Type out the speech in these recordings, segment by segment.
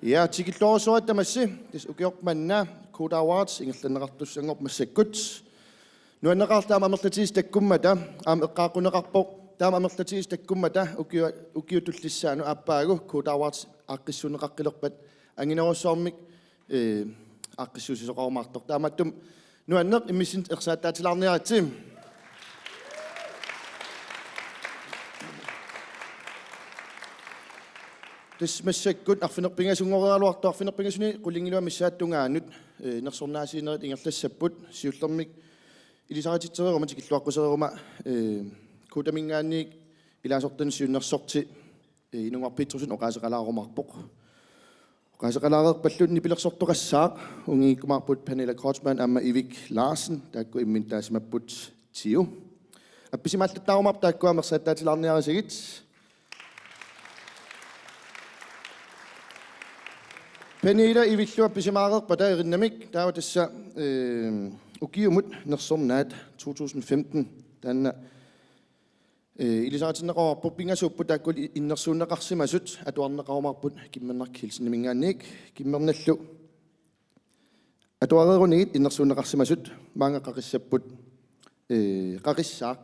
Ja, tigilloorsuat tamassi tis ukiormanna Coda Awards ingerlanneqartussangorp massakkut nuanneqartaama amerlatiis takkummata aam eqqaaquneqarpoq taama amerlatiis takkummata ukiutullissaanu aappaagu Coda Awards aaqqissuneqaqqilerpat anginerussoormik aaqqissuusisoqormaartoq taamattum nuanneq immissin ersaataatilaarniaratsi tis massakkut arfinerpingasungorialuartu arfinerpingasuni qullingiluа missaattungaanut nersornaasiinerit ingerlassapput siullermik ilisaratitsireeruma tikilluaqquseriuma kuutamingaanniik ilaasortan siunnersorti inungarpitrusun oqaaseqalaarumarpoq oqaaseqalaareerpallut nipilersortoqassaaq ungiikkumaarput Pernilla Kreutzmann amma Ivik Larsen taakku immin taasimapput tiu appisimaallаттaarumarp taakkuam ersaataatilaarniarasagit Pernilla Ivillua pisimaareerpata irinnamik taawa tassa ukiumut nersornaat 2015 tanna ilisaratinneqorput pingasuupput taakkul innersuunneqarsimasut atuarneqarumarput kimmernerk hilsinnimingaanniik kimmernallu atuareerunigit innersuunneqarsimasut maangaqaqissapput qaqissaaq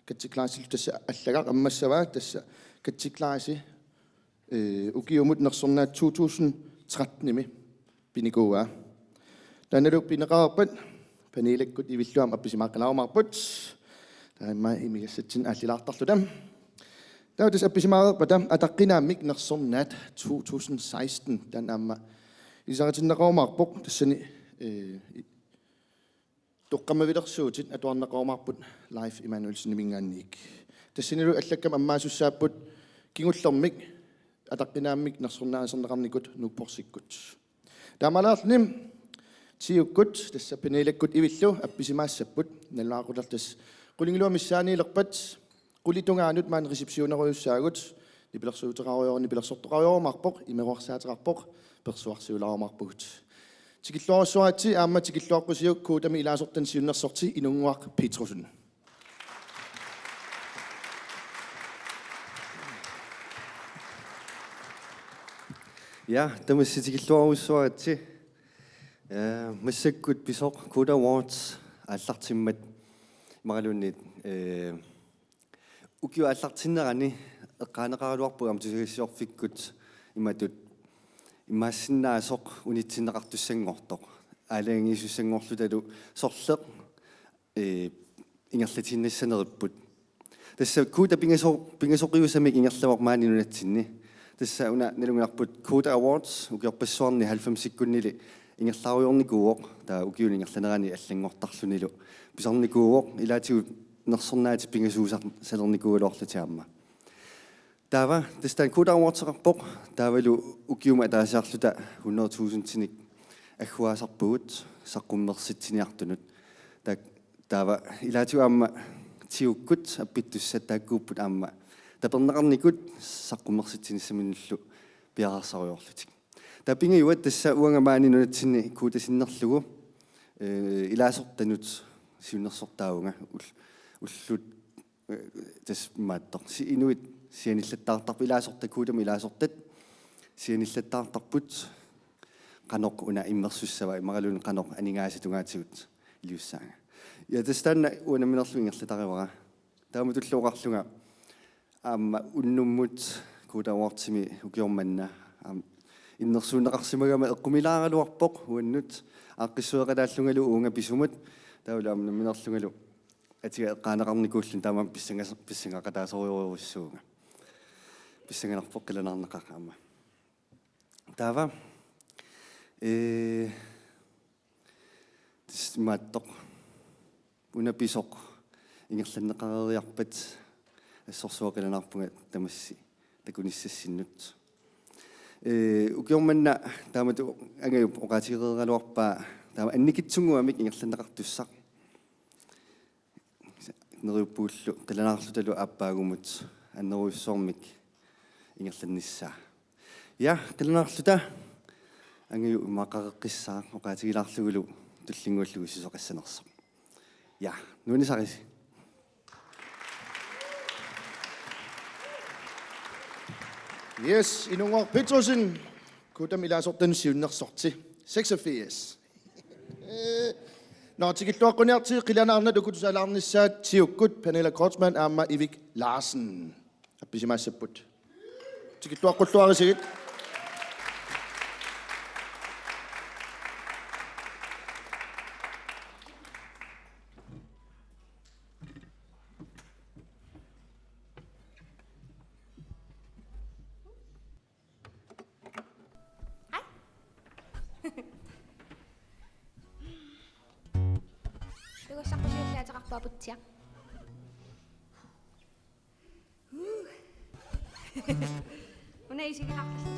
katsiklaist tassa allagaq ammassavaa tassa katsiklaasi ukiumut nersornaat 2013 pinikuaa tannalu pineqaarpat Pernillekkut ivilluam appisimaaqalaarumarput taimma imigassatsin allilaartarlutam tautas appisimaareerpata ataqqinaammik nersornaat 2016 tanaamma isaratinneqarumarpoq tassani toqqamavilersuutit atuarneqarumarput live Immanuelsinnimingaanniik tassanilu allakkam ammaasussaapput kingullermik ataqqinaammik nersornaaserneqarnikut nupporsikkut taamalaarnim tiukkut tassa Pernillekkut ivillu appisimaassaput nalluaqullertas qulingilua missaaniilerpat qulitungaanut maan resepsiuneruyussaagut nipilersuuteqaruyorni nipilersortoqaruyorumarpoq imeruarsaateqarpoq persuarsiulaarumarpugut tikilluarussuaatsi aamma tikilluaqqusiuk kuutami ilaasortan siunnersorti inunguaq Petrusen Ja, tamassikilluarussuaratsi massakkut pisoq Coda Awards аллартиммат маралуунниит укиу аллартиннерани эққаанеқаралуарпугам тусагиссиорфиккут иматут имаассиннаасоқ унитсиннеқартуссангортоқ аалаангиисуссангорлуталу сорлеқ ингерлатиннассанериппут тасса кута пингасоқиусамик ингерлавоқ маанинунатсинни тасса уна налунгаарпут Coda Awards укиорпассуарни 90-сиккуннили ингерлааруйорникууоқ таа укиуни ингерланерани аллангортарлунилу писарникууоқ илаатигу нерсорнаати пингасуусар салерникууалоорлутиамма таава тастан Coda Awards-еқарпоқ таавалу укиума таасаарлута 100,000-тиник аггуаасарпугут саққуммерситсиниартунут таава илаатигу аама тиуккут аппиттуссат тааккууппут аама тапернеқарникут саққуммерситсиниссаминуллу пиараарсаруйорлутик тапинга юат тасса уангамаанинунатсинни куутасиннерлугу илаасортанут сиуннерсортаавунга уллут тас мааттор си инуит сианиллаттаартарпу илаасортакуутами илаасортат сианиллаттаартарпут каноқ уна иммерсуссава имаралун каноқ анингаасатунгаатигут илиуссаага я тастанна уанаминерлуингерлатаривара таама туллуоқарлунга аама уннуммут Coda Awards-ми укиорманна иннерсуунеқарсимагама эққумилааралуарпоқ уаннут ааққиссуеқалааллунгалу уунга писумут таулаам наминерлунгалу атига эққаанеқарникууллун таамаам писсангақатаасориоруссуунга писсанганарпоқ қиланаарнеқақаама таава тисмааттоқ унаписоқ ингерланнеқарериарпат ассорсуоқиланаарпунга тамасси такуниссассиннут укиорманна таамату ангаюп оqaatigeeraluarpaa таама анникитсунгуамик ингерланеқартуссақ неруппууллу қиланаарлуталу ааппаагумут аннеруйуссоормик ингерланниссаа я қиланаарлута ангаю мақареққиссаа оqaatigilaarlugulu туллингуаллугу сисоқассанерсо я нунисарис Yes, inungor Petrusen Kudam ilasortan siunnersorti 86. Nå, tikittuaqquniarti qilanaarna tukutusalaarnissaat tiukkut Pernilla Kreutzmann aamma Ivik Larsen. Appisimaassapput. Tikittuaqqulluarisigit. 이거 샤꾸시야 저각 바붙이야. 오늘 이 시기 깎았어.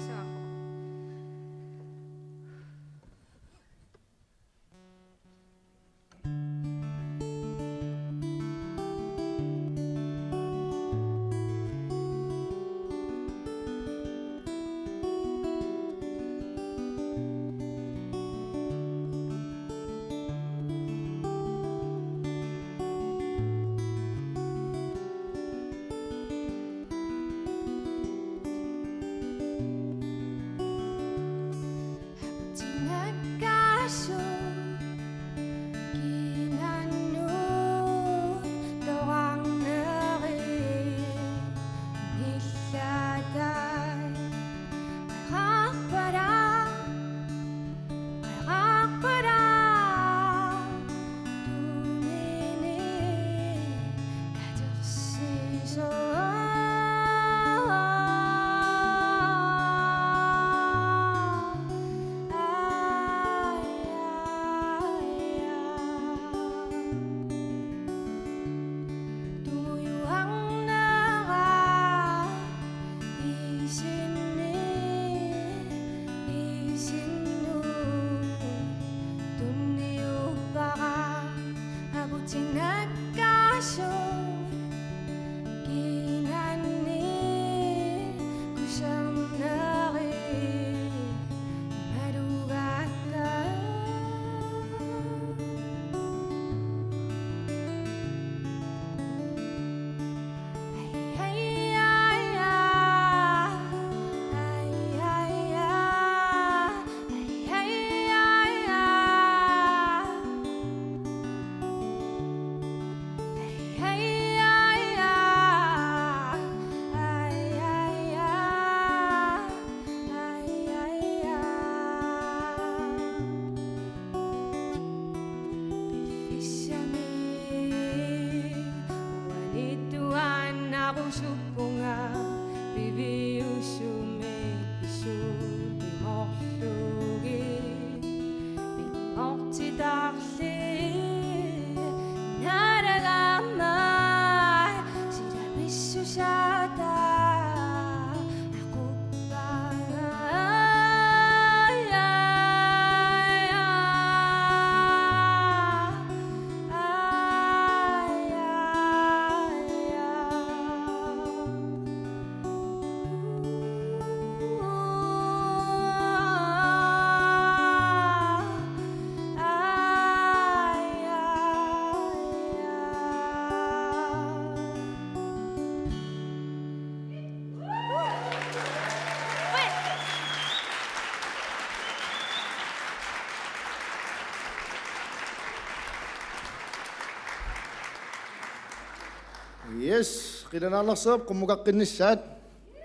Yes, qilanaarnerseep qummukaqqinnissaat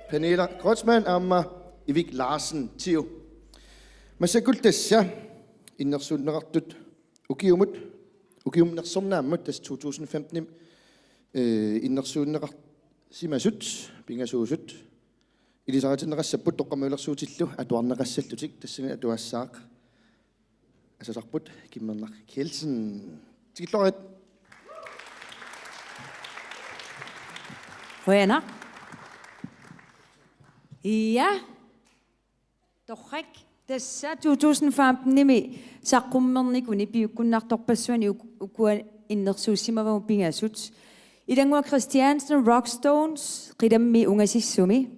Pernilla Kreutzmann aamma Ivik Larsen tiu. Massakul tassa innersuunneqartut ukiumnersornaammut tas 2015 innersuunneqart simasut pingasuusut ilisaratinneqassaput toqqamaulersuutillu atuarneqassallutik tassani atuassaaq asasarput kimmernar Kelsen tikillorit. Buena. Ja. Torrak tässä 2015 nimi saqqummernikuni piukkunnartorpassuani ukua innersuussimavamu pingasut. Idangua Christiansen Rockstones qidammi ungasissumi.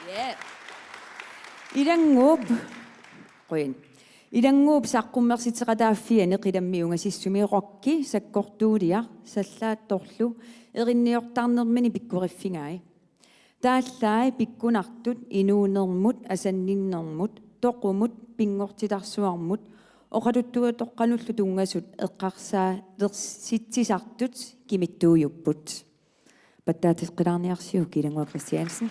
Yeah. Idangup quen. Idangup saqqummersiteqataaffiani qidammi ungasissumi rokki sakkortuulia sallaattorlu erinniortarnermini pikkurifingai. тааллаи пиккунартут инуунермут асанниннэрмут тоқумут пингортиларсуармут оқалуттуа тоққануллу тунгасут эққарсаа лерситсисартут кимиттууйуппут паттаатисқилаарниарсиу килангуа Кристиансен.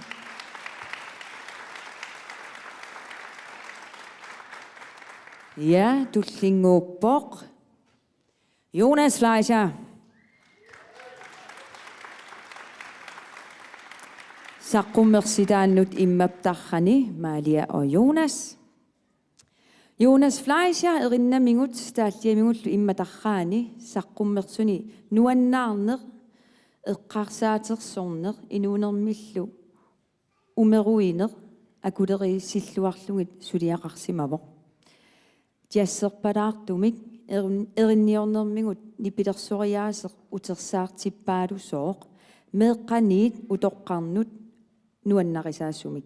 Ja, tullinguuppoq. Jonas Fleischer. Saqummersidaannut immaptarrani Malia og Jonas. Jonas Fleischer erinnamingut taalliamingullu immatarraani saqqummersuni nuannaarner eqqarsaatersorner inuunermillu umeruiner akuleri silluarlungit suliaqarsimavoq. Jasserpalaartumik erinniornermingut nipilersoriaaser utersaartippaalusooq meeqqaniit utoqqarnut nuannarisaasumik.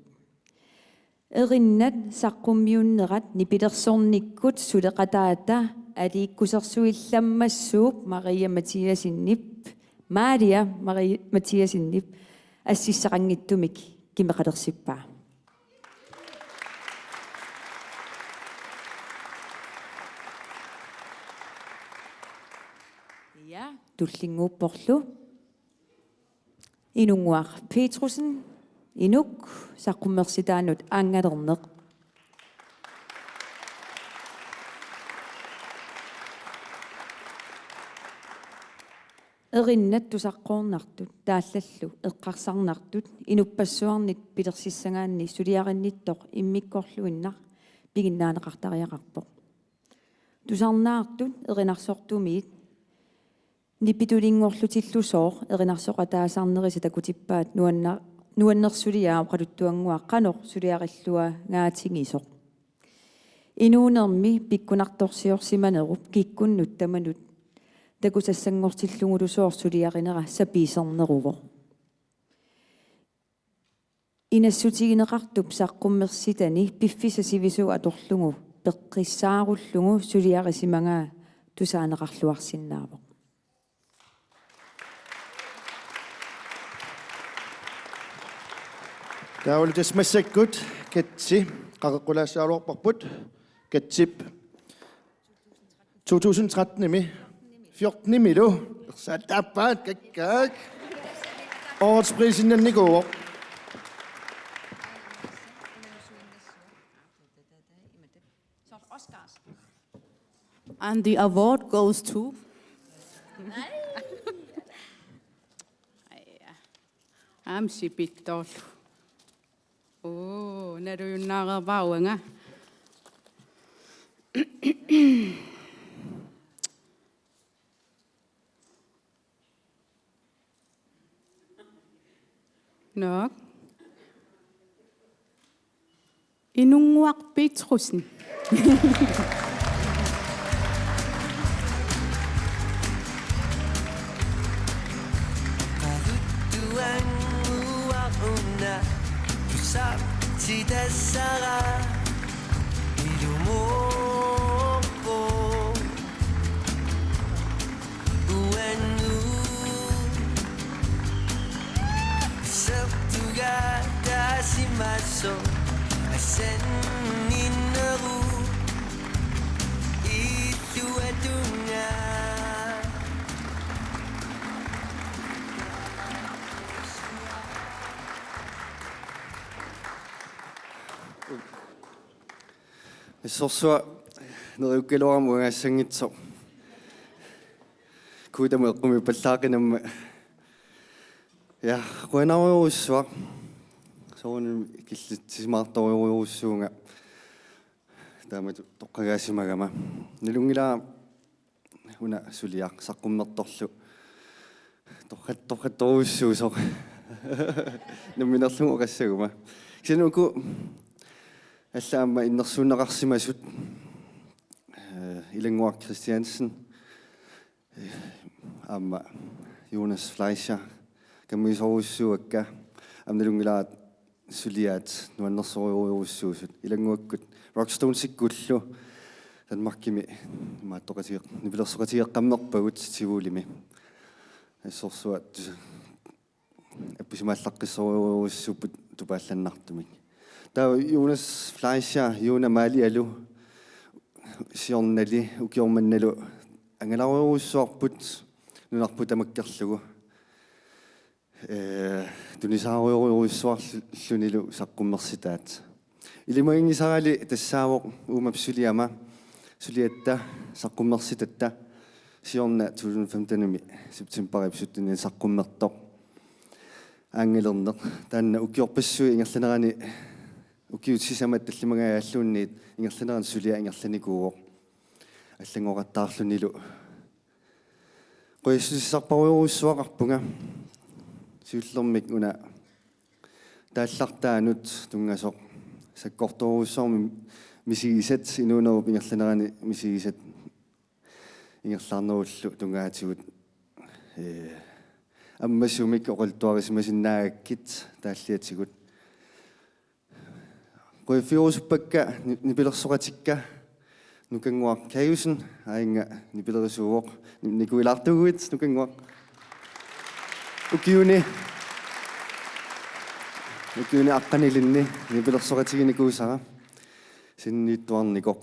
Erinnat saqqummiunnerat nipilersornikkut suleqataata aliikkusersuillammassuup Maria Mathiasinnip assissaqangittumik kimeqalersippaa. Ja, tullinguupporlu inunguaq Petrusen inuk saqqummersitaanut aangalerneq. Erinnat tusaqquornartut taallallu eqqarsarnartut inuppassuarnit pilersissangaanni suliarinnittoq immikkorluinnar piginnaaneqartariaqarpoq. Tusarnaartut erinarsortumiit nipitulinngorlutillusooq erinarsoqataasarnerisi takutippaat nuannersuliaa qaluttuanguaq qanoq suliarillua ngaatingisoq. Inuunermi pikkunartorsiorsimanerup kikkunnut tamanut takusassangortillungulusoor suliarinera sapiiserneruvo. Inassutigineqartup saqqummersitani piffisasivisu atorlungu peqqissaarullungu suliarisimangaa tusaaneqarluarsinnaavoq. Taawul tasmassakkut katsi qaqeqqulaasaaruarparput katsip 2013 imi 14 imi lu ersaatappaat kakkaak årets prisinnannikuuq. And the award goes to Amsipittor. Oh, narunarabauanga. Nok. Inunguaq Petrusen. Tidasara ilumoko uenu sabtuga dasimaso asen inneru itu adunya Sorsua nerukkaloramuagassangitso kuutameqqumi pallaaqinamma ja quanaruussuaq soorun killitsisimaartoriuruussuunga taama toqqagaasimagama nilungilaa una suliaq saqqummertorlu toqqattoruussuusoq numminerlugu qassaguma sinuku Allaamma innersuunneqarsimasut Ilanguaq Christiansen amma Jonas Fleischer kammisoruussuakka amnalungilaat suliaat nuannersoruuruussuusut Ilanguakkut Rockstone-sikkullu tanmarkimi maattoqatiiq nipilersoqatiiqqammerpagut tivuulimi assorsuat апписимааллаққиссоруйуруссуппут тупаалланнартумик таа Юнас Флайша Юна Мали алу сиорнали укиорманналу ангаларуйуруссуарпут нунарпу тамаккерлугу тунисааруйуруссуарлунилу саққуммерситаат илимагингисарали тассаавоқ уумапсулиама сулиатта саққуммерситатта сиорна 2015-ми септембер ипсуттини саққуммертоқ аангилернеқ таанна укиорпассуи ингерланерани укиутсисамат таллимагааллуунниит ингерланеран сулиа ингерланикууоқ аллангоқаттаарлунилу qoissisarparuuruussuaqarpunga siullermik una тааллартаанут тунгасоқ саккорторуусsormi мисигисат инуунеру ингерланерани мисигисат ингерлаарнеруллу тунгаатигут аммасумик оқалтуарисмасиннаагаккит тааллиатигут qoifiorusupakka nipilерсоqatikka nukangуaq kayusen аинга нипилерисууоқ никуилаартугуит нукангуақ укиуни аққанилинни нипилерсоqatigиникуусара синнииттуарникоқ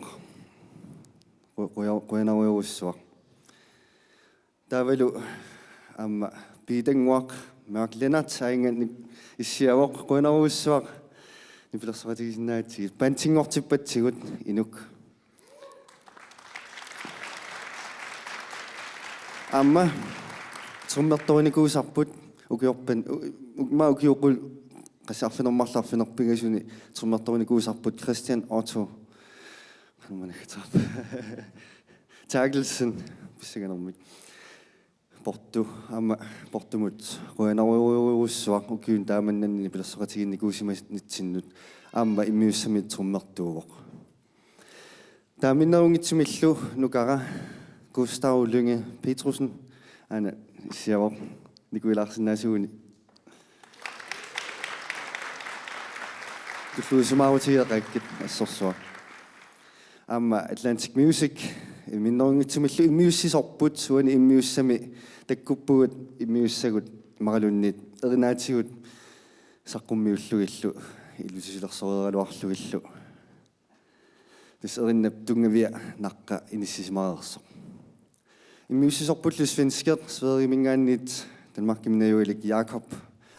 қуянаруйуруссуақ тавалу амма питангуақ маақленат аинга иссиавоқ қуянаруйуссуақ нипилерсоqatigисиннаатигит пантингортиппатсигут инук амма труммерторникуусарпут укиорпан укма укиоқул қассаарфинермарлаарфинерпигасуни труммерторникуусарпут Кристиан Отто канаманагтаап Таглсен писсаганермик порту амма портумут қуянаруйуруссуақ укиун тааманнанни пилерсоқатигинникуусимаснитсиннут амма иммиуссами труммертууоқ тааминнерунгитсимиллу нукара Gustav Lynge Petrusen ana siawo nikuilarsinnaasuuni tulluusumaautiaqakkit assorsua amma Atlantic Music minnerungitsimillu immiussisorput suani immiussami takkuppugut immiussagut maralunniit erinaatigut saqqummiullugillu illusilersoreeraluarlugillu тусериннап тунгавиа наққа иниссисимаарерсо иммиуссисорпуллу свенскер сверимингааннит Danmark-гимнаюилик Jakob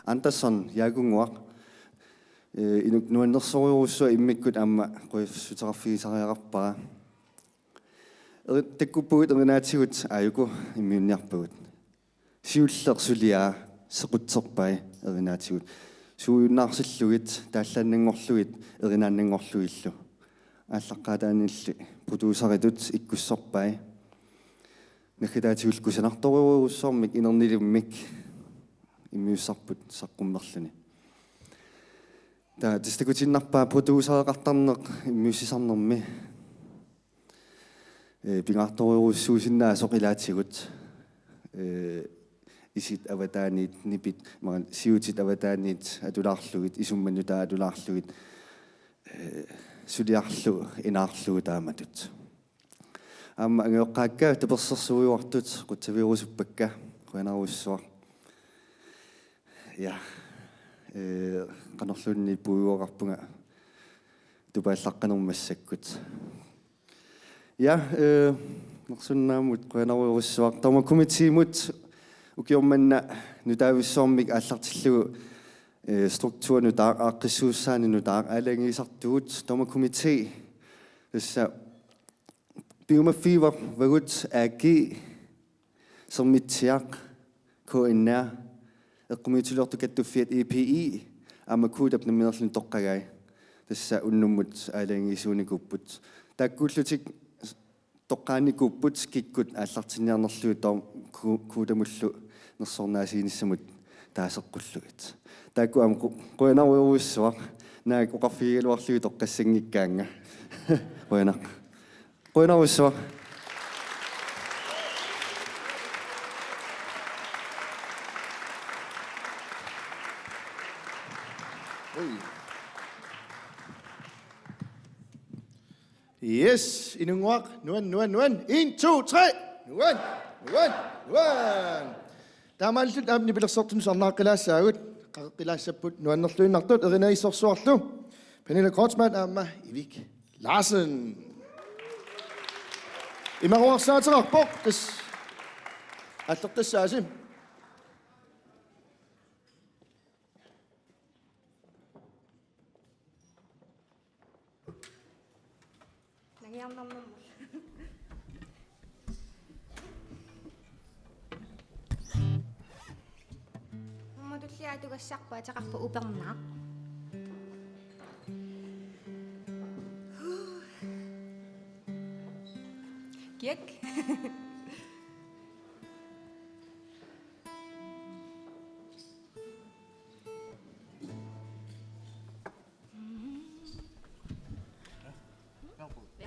Andersson ягунгуақ инук нуаннерсориуруссуа иммиккут аама қуйффутераффигисариақарпара таккуппугут эрнаатигут аюку иммиунниарпагут сиуллерсулиаа сеқутсерпай эрнаатигут сууюннаарсиллугит тааллааннангорлугит эринааннангорлугиллу ааллаққатаанилли продюсеритут иккуссорпай нахидаатигулку санарторуруссормик инернилиммик иммиуссарпут саққуммерлуни та тистакутиннарпаа продюсереқартарнеқ иммиуссисарнерми пингарторуруссуусиннаасоқ илаатигут исит аватаанит нипит ман сиутит аватаанит атулаарлугит исумманну таа атулаарлугит сулиарлу инаарлугу тааматут амма ангеоққаакка таперсерсуиуартут қутсавиорусуппакка қуянаруссуар я канерлунни пуйуоқарпунга тупааллаққанермассаккут я нерсуннаамут қуянаруйуруссуар тома комитимут укиорманна нутаависсоормик ааллартиллугу strukturen der ressourcerne der alænge sagt domme komité så biomafiver varut AG som mitiak KNR komité du kan du fiat EPI amakud ab nemmerlin tokkagai så unnumut alænge sunikuput der gullutik tokkanikuput kikkut allartinnernerlu dom kudamullu nersornaasiinissamut taasaqulluit таку ам қуянаруйуруссуақ наак оқарфигилуарлуги тоққассангиккаанга қуянаруйуссуақ Yes, inunguaq nuan 1 2 3 nuan Taamallut aamni pilersortun sarnaaqqilaasaagut qaqqilassaput nuannerluinnartut erinerisorsuarlu Pernille Kreutzmann aamma Ivik Larsen Imaruarsaaterarpoq tas аллертассааси Nangiarnarnermul. Tulliaatugassarpa ataqarpa upernaaq. Kiak.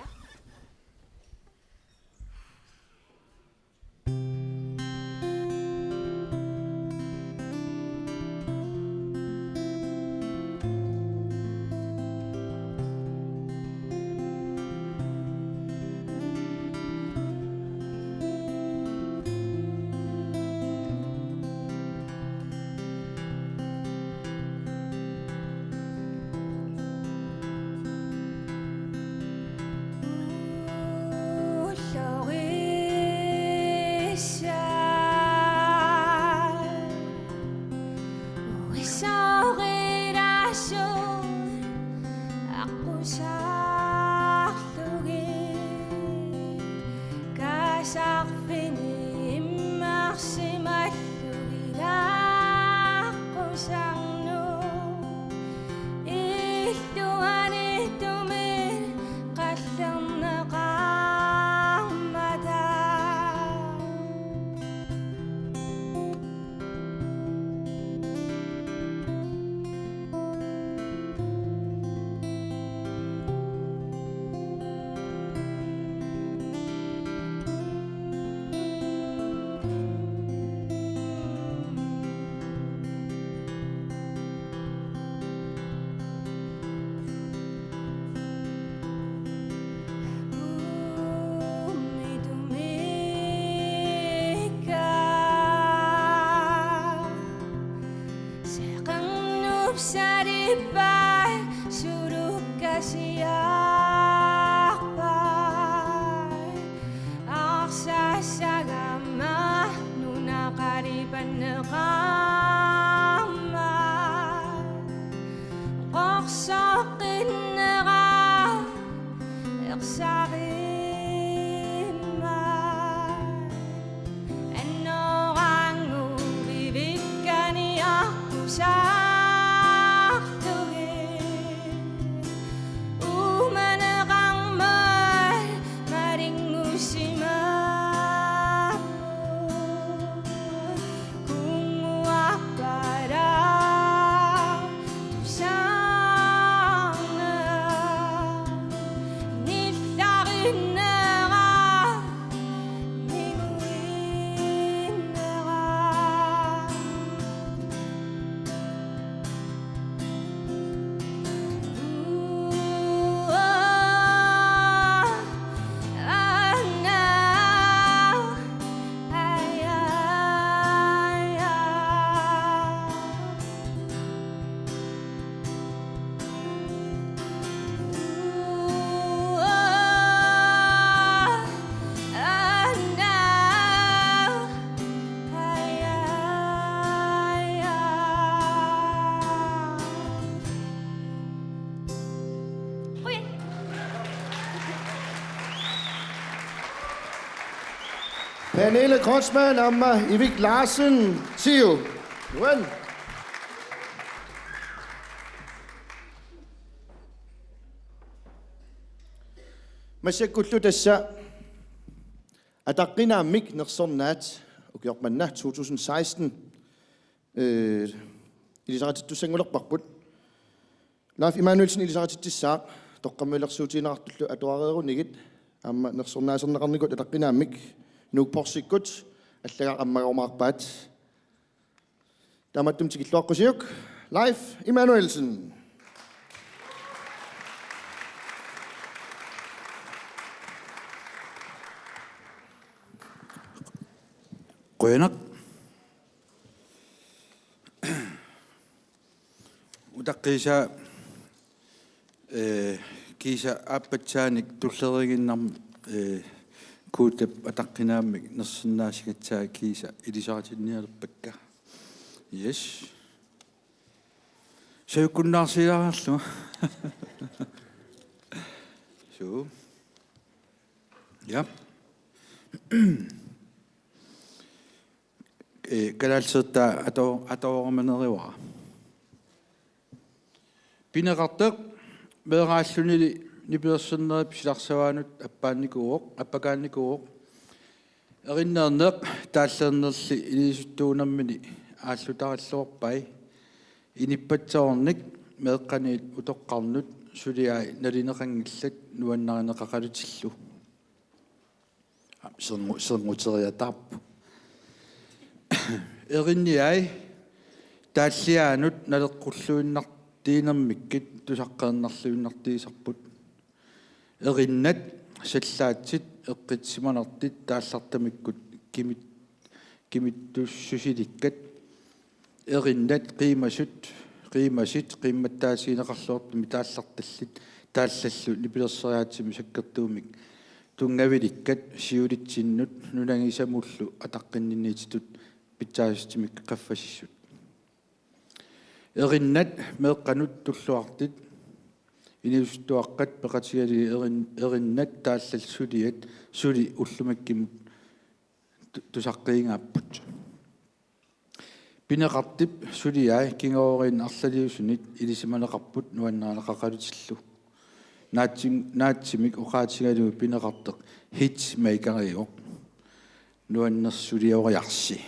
Ja. Pernille Kreutzmann aamma Ivik Larsen Tio Nuan Masakkullu tassa ataqqinaammik nersornaat ukiormanna 2016 ilisaqatittussangulerparput Leif Emanuelsen ilisaqatittissaaq toqqammilersuutiinartullu atuareerunigit aamma nersornaaserneqarnikut ataqqinaammik nuukporsikkut аллагаақаммагормаарпаат таматтум тикиллуаққусиук Leif Emanuelsen Qoyanak Utaqqisa kiisa appatsanik tulleriginnarm kuutap ataqqinaamik nersinnaasigatsaa kiisa ilisaratinnialerpakka. Yes. Sayukkunnaarsilaarlu. So. Ja. Kalalserta atoorumaneriwara. Pineqarteq meeraallunili nipilersernerip silarsavaanut appaannikuuq appakaannikuuq erinnerneq taallernerli ilisuttuunarmini ааллутараллуорпай иниппатсаорник меэкканиит утоққарнут сулиай налинеқангиллат нуаннаринеқақалутиллу сэрнгутериатаарпу эринниай тааллиаанут налеққуллуиннартиинермиккит тусаққернарлуиннартиисарпут эриннат саллаатсит эққитсиманартит тааллартамиккут кимиттуссусиликкат эриннат қимасит қимматтаасиинеқарлуортми таалларталлит тааллаллу нипилерсериаатсими саккертуумик тунгавиликкат сиулитсиннут нунангисамуллу атаққиннинниититут питсааситимик қаффасиссут эриннат меэққанут туллуартит инивстуаққат пеқатигали эриннат тааллалсулиат сули уллумаккимут тусаққиингааппут пинеқартип сулиай кингоорин арлалиусунит илисиманеқарпут нуаннаанеқақалутиллу наатсимик уқаатигалу пинеқартеқ хит мейкарио нуаннерсулиориарси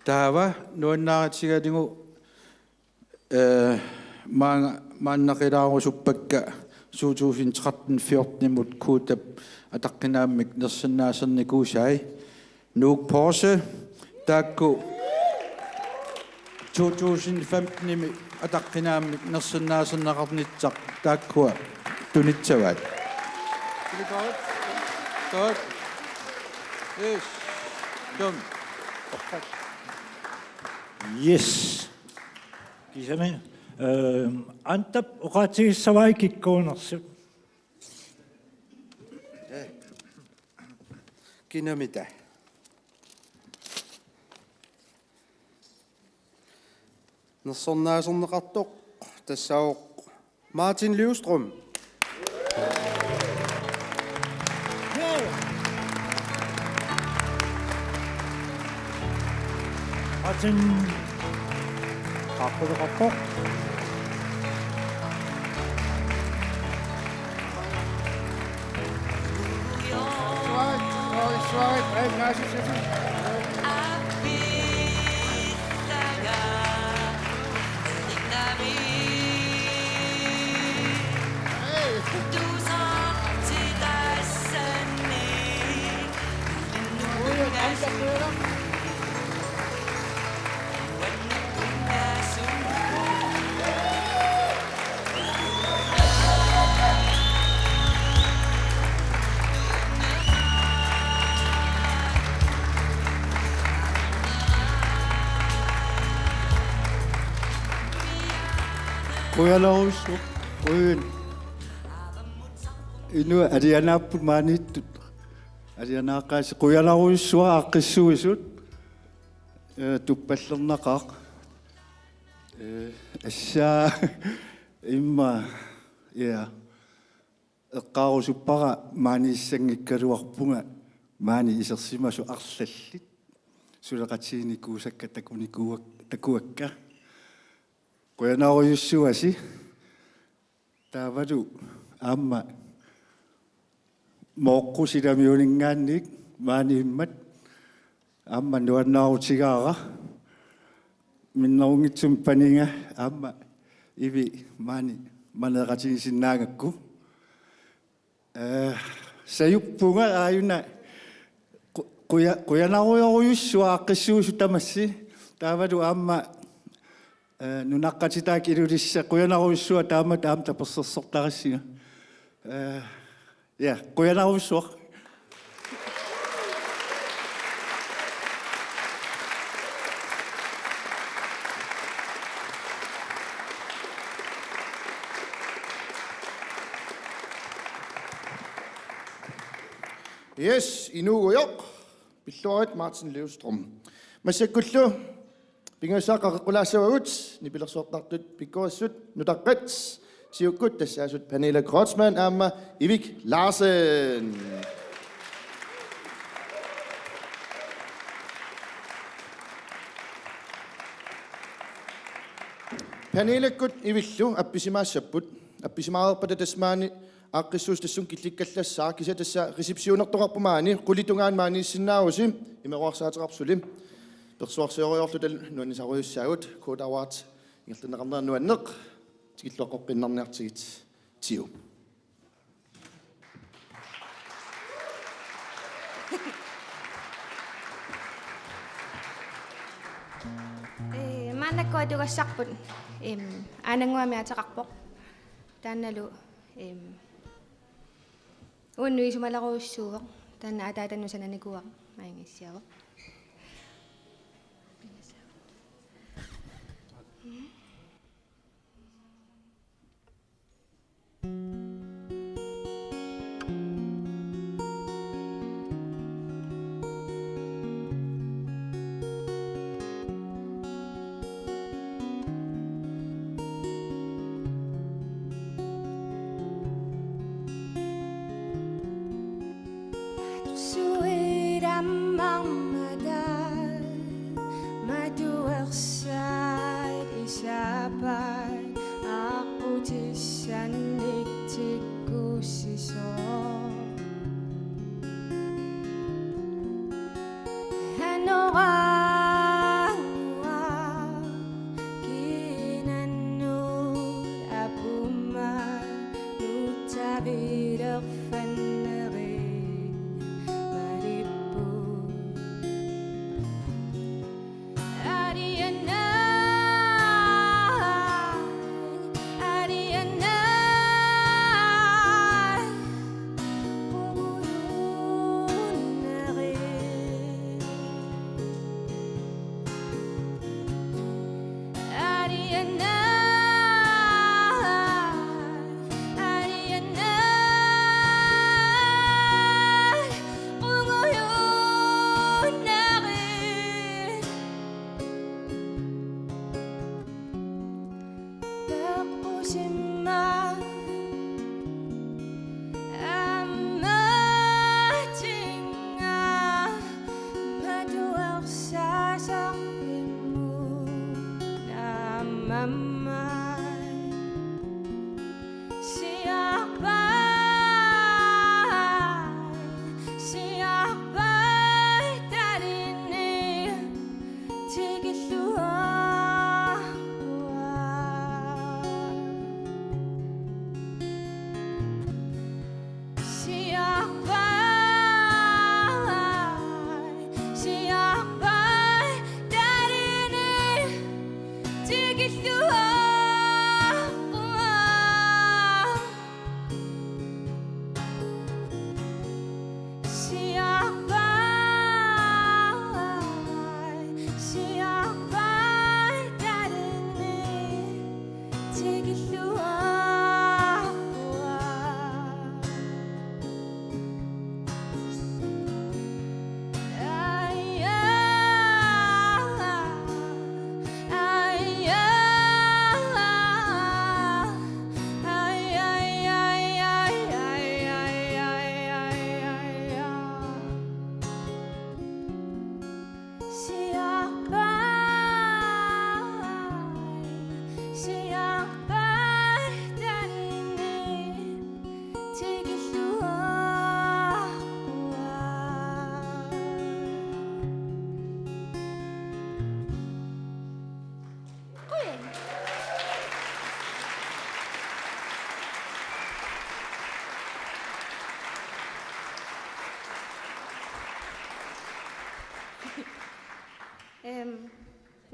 таава нуаннааратигалигу мааннақилаарусуппакка 2013-14 kuutap атаққинааммик нерсиннаасерникуусай нуук порсе таакку 2015-ними атаққинааммик нерсиннаасернеқарнитсақ тааккуа тунитсаваат godt yes dum Yes. Kisame antap uqaatigissavai kikkuunersut. Kinamita. Nersornaaserneqartoq tassauq Martin Livstrøm. Martin qaqquluqartoq. Kujalausu, kuin inu adianapput maanittut adianaaqaasi kujalaussua aqqissuisut tuppallerneqaaq assaa imma ja eqqaarusuppara maaniissangikkaluarpunga maani isersimasu arlallit suleqatiinikuusakka takuakka Kuyanauissuasi taavalu amma moqqusilamiuningaannik maaniimmat amma nuannaarutigaara minnerungitsum paninga amma ivi maani maneqatigisinnaangakku sayuppunga aayuna kuyanauioruyussua aqqissuusu tamassi taavalu amma nunaqqatitaak ilulissa quyanaruvissua taama tapersersortarissiga ja quyanaruvissua Yes, inuuyok. Pilluarit Martin Levstrøm. Masakkullu pingasaaqaqulaasaugut nipilersuortartut pikkuassut nutaqats siukkut tassaasut Pernille Kreutzmann aamma Ivik Larsen. Pernille kut ivillu appisimaassaput appisimaaerpata tasmaani aaqqissuus tassun killikkallassaa kisa tassa reseptionertoqarpumaani qulitungaan maaniissinnaausi imeruarsaateqarpsuli persuarseoriorlu tal nuannisaruyussaagut Code Awards ingertinneqarnernuanneq tikilluaqoqqinnarniartigit tiu. Maanakkuatugassarput aananguamiataqarpoq taannalu uunnuisumalaruussuuveq taanna ataatannusananikuaq maangissiaveq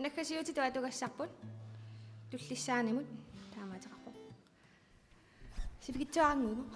Nakkasiuti tuatugassarput tullissaaнимут таамаатеқарпоқ сипикитсуарангугоқ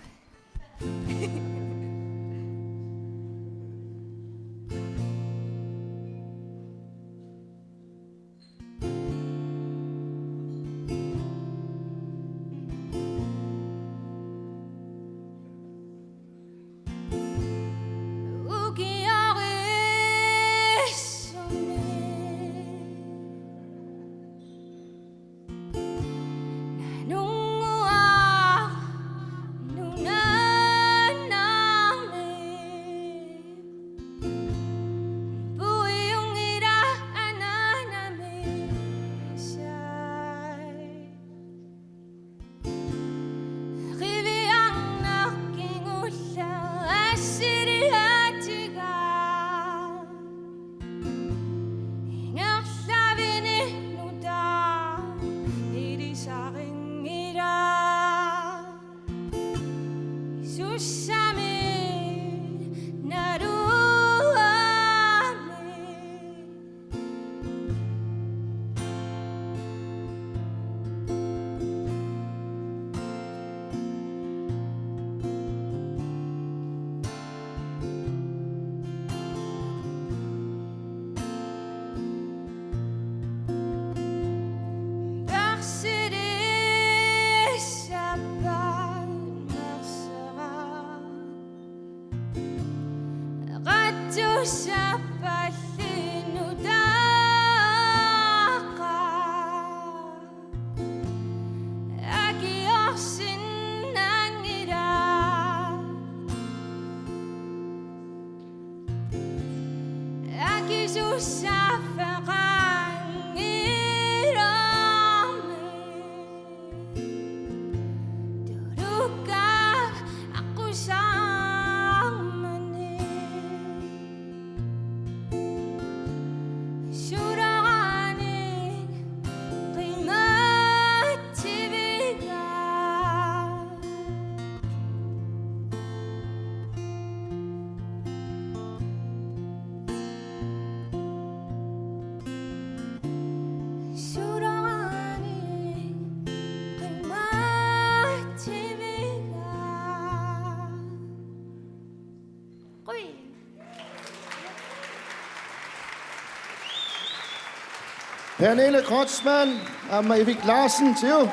Pernille Kreutzmann, Amma Ivik Larsen, Tio.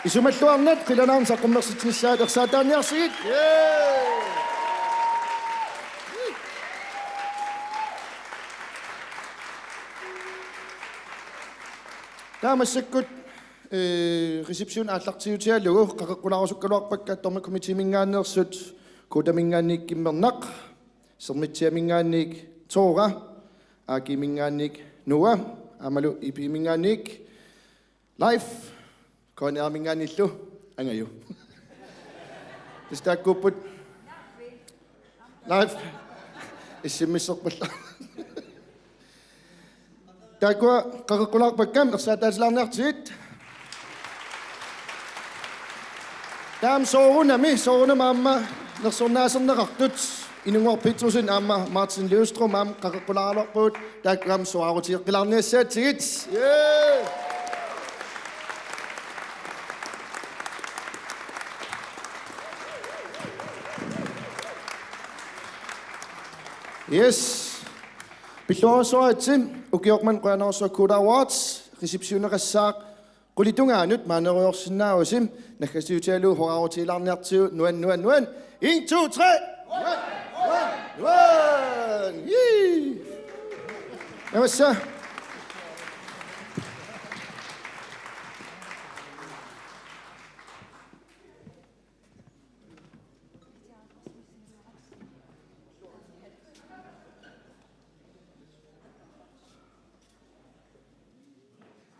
Isumatluarnat, qilanaan sa kommersitnissaat ersaataaniarsigit. Taamassakut reception aallartiutialugu qaqeqqulaarusukkaluarpakka torma committee-mingaannersut kuutamingaanniik kimmernaq sermitsiamingaanniik Tora aakimingaanniik Noa amalu ipimingaanniik life kooniarmingaanillu angayu tistaakkuput life issimmisserpalla taakua qaqeqqulaarpakkam ersaataasilarniartigit taam soorunama amma nersornaaserneqartut inungor Petersen amma Martin Løvstrøm am qaqeqqulaarlorpuut taakam soarutiiqqilarniassaatigit Yes. Pilluarsuaatsim ukiorman qoanaorsuakkuut awards receptioneqassaaq qulitungaanut maaneruyorsinnaarusim nakkasiutialu horaarutiilarniartiu nuan 1 2 3 1 Yee. Namassa